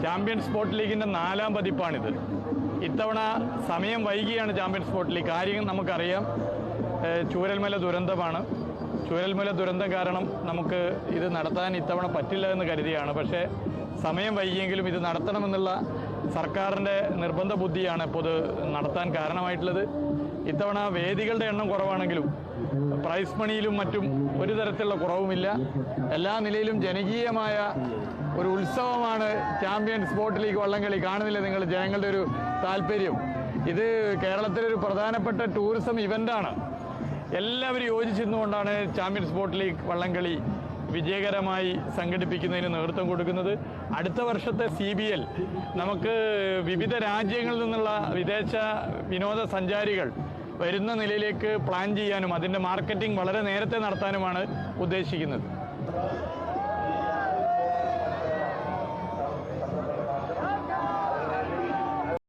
Champions sport ലീഗിൻ്റെ 4ാം പതിപ്പാണിത്. ഇത്തവണ സമയം വൈകിയാണ് ചാമ്പ്യൻസ് സ്പോർട്ട് ലീഗ്. കാര്യം നമുക്കറിയാം, ചൂരൽമല ദുരന്തമാണ്. ചൂരൽമല ദുരന്തം കാരണം നമുക്ക് ഇത് നടത്താൻ ഇത്തവണ പറ്റില്ല എന്ന് കരുതിയാണ്. പക്ഷേ സമയം വൈകിയെങ്കിലും ഇത് നടത്തണമെന്നുള്ള സർക്കാരിൻ്റെ നിർബന്ധ ബുദ്ധിയാണ് ഇപ്പോൾ ഇത് നടത്താൻ കാരണമായിട്ടുള്ളത്. ഇത്തവണ വേദികളുടെ എണ്ണം കുറവാണെങ്കിലും പ്രൈസ് മണിയിലും മറ്റും ഒരു തരത്തിലുള്ള കുറവുമില്ല. എല്ലാ നിലയിലും ജനകീയമായ ഒരു ഉത്സവമാണ് ചാമ്പ്യൻസ് സ്പോർട്ട് ലീഗ് വള്ളംകളി. കാണുന്നില്ല നിങ്ങൾ ജനങ്ങളുടെ ഒരു താല്പര്യം. ഇത് കേരളത്തിലൊരു പ്രധാനപ്പെട്ട ടൂറിസം ഇവൻ്റാണ്. എല്ലാവരും യോജിച്ചിരുന്നുകൊണ്ടാണ് ചാമ്പ്യൻസ് സ്പോർട്ട് ലീഗ് വള്ളംകളി വിജയകരമായി സംഘടിപ്പിക്കുന്നതിന് നേതൃത്വം കൊടുക്കുന്നത്. അടുത്ത വർഷത്തെ CBL നമുക്ക് വിവിധ രാജ്യങ്ങളിൽ നിന്നുള്ള വിദേശ വിനോദസഞ്ചാരികൾ വരുന്ന നിലയിലേക്ക് പ്ലാൻ ചെയ്യാനും അതിൻ്റെ മാർക്കറ്റിംഗ് വളരെ നേരത്തെ നടത്താനുമാണ് ഉദ്ദേശിക്കുന്നത്.